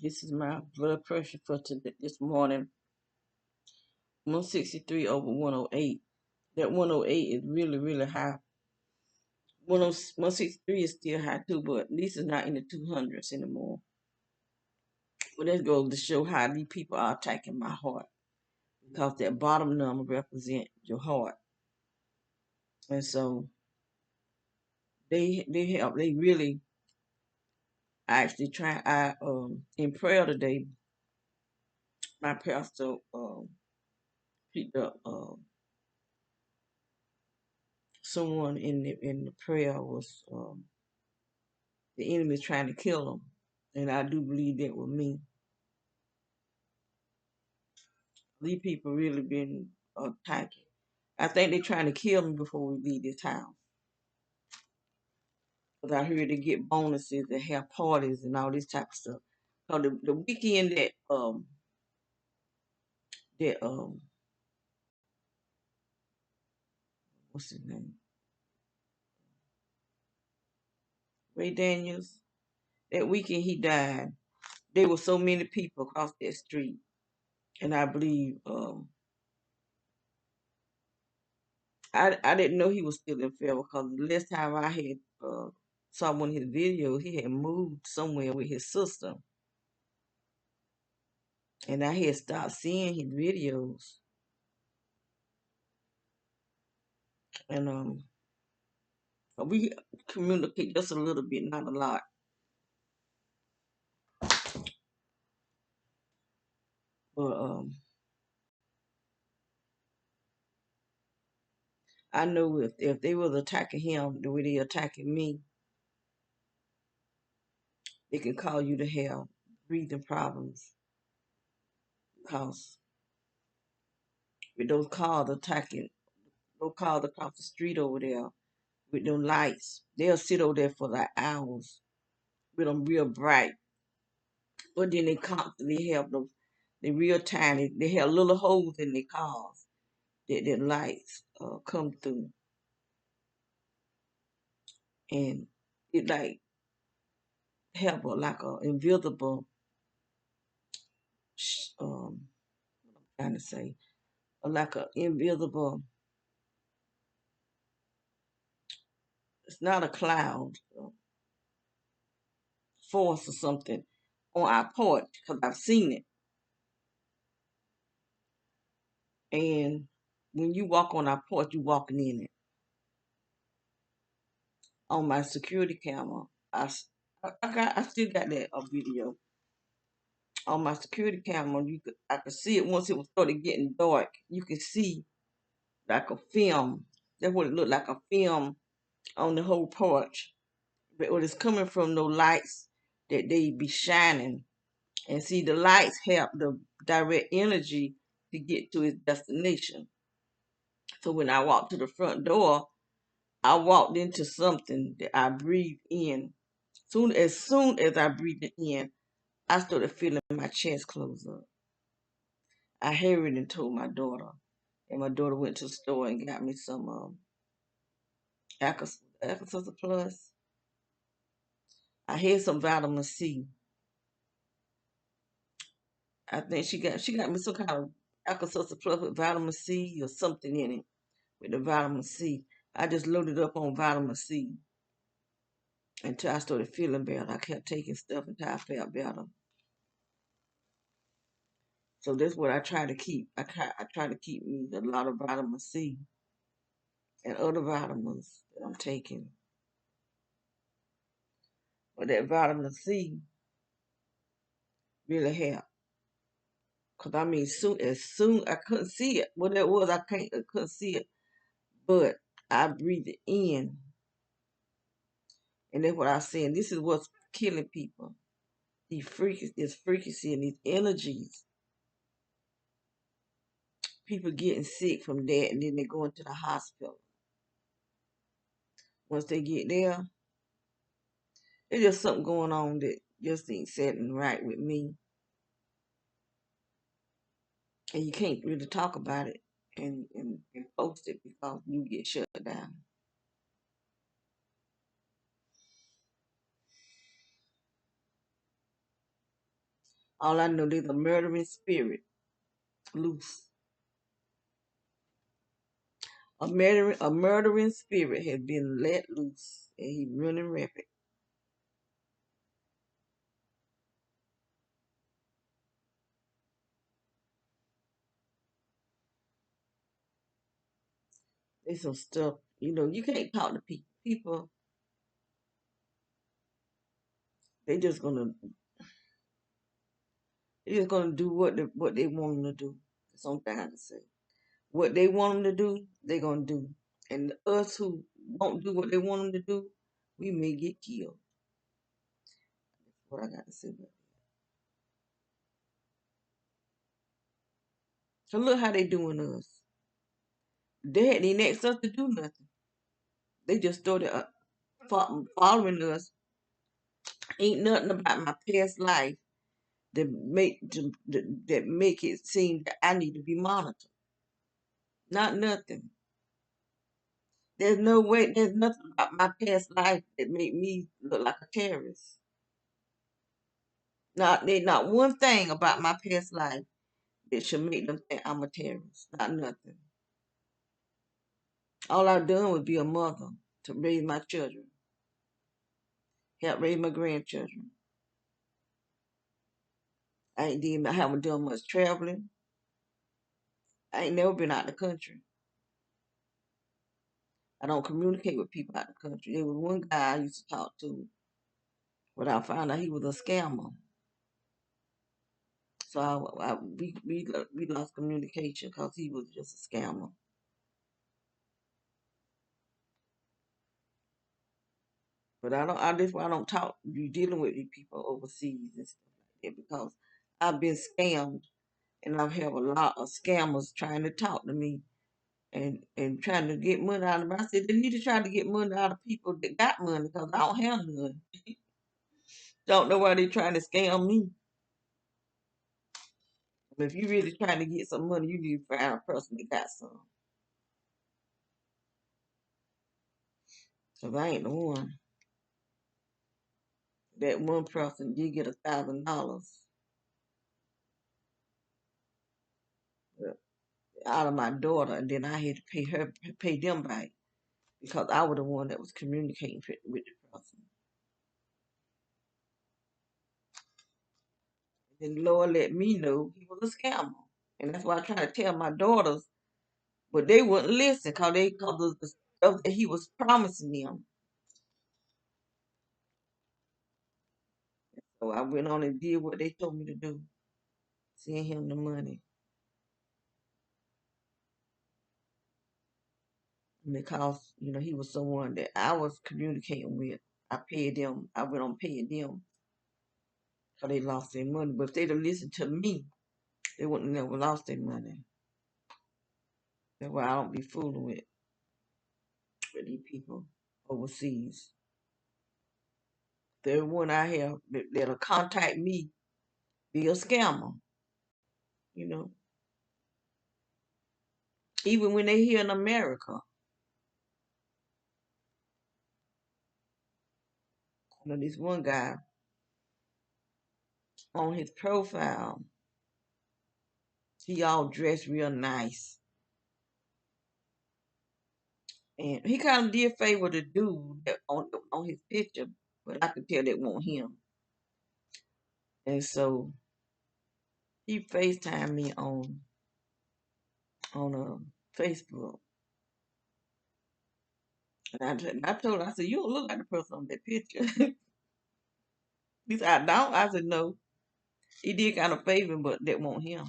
This is my blood pressure for today, this morning. 163 over 108. That 108 is really, really high. 163 is still high too, but at least it's not in the 200s anymore. But that goes to show how these people are attacking my heart, because that bottom number represents your heart. And so they help. They really actually try. In prayer today, my pastor picked up someone in the prayer was the enemy is trying to kill them, and I do believe that was me. These people really been attacking. I think they're trying to kill me before we leave this house. Because I heard they get bonuses and have parties and all this type of stuff. So the weekend that what's his name? Ray Daniels. That weekend he died. There were so many people across that street. And I believe I didn't know he was still in Fayetteville, because the last time I had saw one of his videos, he had moved somewhere with his sister. And I had stopped seeing his videos. And we communicate just a little bit, not a lot. But I know if they was attacking him the way they attacking me, it can cause you to have breathing problems. Because with those cars attacking, those cars across the street over there with them lights, they'll sit over there for like hours with them real bright. But then they constantly have them, they real tiny, they have little holes in their cars that the lights come through. And it like have like a invisible, trying to say, like a invisible, it's not a cloud, force or something on our porch, because I've seen it. And when you walk on our porch, you walking in it. On my security camera, I still got that video. On my security camera, I could see it once it was started getting dark. You could see like a film. That's what it looked like, a film on the whole porch. But what is coming from those lights that they be shining. And see, the lights help the direct energy to get to its destination. So when I walked to the front door, I walked into something that I breathed in. Soon as I breathed it in, I started feeling my chest close up. I hurried and told my daughter, and my daughter went to the store and got me some Alka Plus. I had some vitamin C. I think she got me some kind of Alka Plus with vitamin C or something in it with the vitamin C. I just loaded up on vitamin C until I started feeling better. I kept taking stuff until I felt better. So that's what I try to keep. I try to keep me a lot of vitamin C and other vitamins that I'm taking. But that vitamin C really helped. Cause I mean, as soon I couldn't see it. What that was, I couldn't see it, but I breathed it in, and that's what I was saying. This is what's killing people. This frequency and these energies. People getting sick from that, and then they go into the hospital. Once they get there, there's just something going on that just ain't setting right with me, and you can't really talk about it and post it because you get shut down. All I know, there's a murdering spirit loose. A murdering spirit has been let loose, and he's running rapid. There's some stuff, you can't talk to people. People, they just gonna they just gonna do what they want them to do. That's all I got to say. What they want them to do, they gonna do. And us who won't do what they want them to do, we may get killed. That's what I got to say about it. So look how they doing us. They didn't ask us to do nothing. They just started following us. Ain't nothing about my past life that make it seem that I need to be monitored. Not nothing. There's no way. There's nothing about my past life that made me look like a terrorist. There's not one thing about my past life that should make them think I'm a terrorist. Not nothing. All I've done was be a mother to raise my children, help raise my grandchildren. I haven't done much traveling. I ain't never been out the country. I don't communicate with people out the country. There was one guy I used to talk to, but I found out he was a scammer. So we lost communication because he was just a scammer. But I don't. That's why I don't talk. You dealing with these people overseas and stuff like that because I've been scammed, and I've had a lot of scammers trying to talk to me and trying to get money out of me. I said they need to try to get money out of people that got money because I don't have none. Don't know why they trying to scam me. But if you really trying to get some money, you need to find a person that got some. Cause I ain't the one. That one person did get $1,000 out of my daughter, and then I had to pay them back because I was the one that was communicating with the person. And the Lord let me know he was a scammer, and that's why I try to tell my daughters, but they wouldn't listen because of the stuff that he was promising them. So I went on and did what they told me to do, send him the money because he was someone that I was communicating with. I paid them. I went on paying them because they lost their money. But if they'd have listened to me, they wouldn't have never lost their money. That's why I don't be fooling with these people overseas. Everyone I have that'll contact me be a scammer, you know. Even when they here in America. This one guy on his profile, he all dressed real nice. And he kind of did favor the dude that on his picture, but I could tell that wasn't him. And so he FaceTimed me on Facebook. And I told him, I said, you don't look like the person on that picture. He said, I don't. I said, no. He did kind of favor, but that won't him.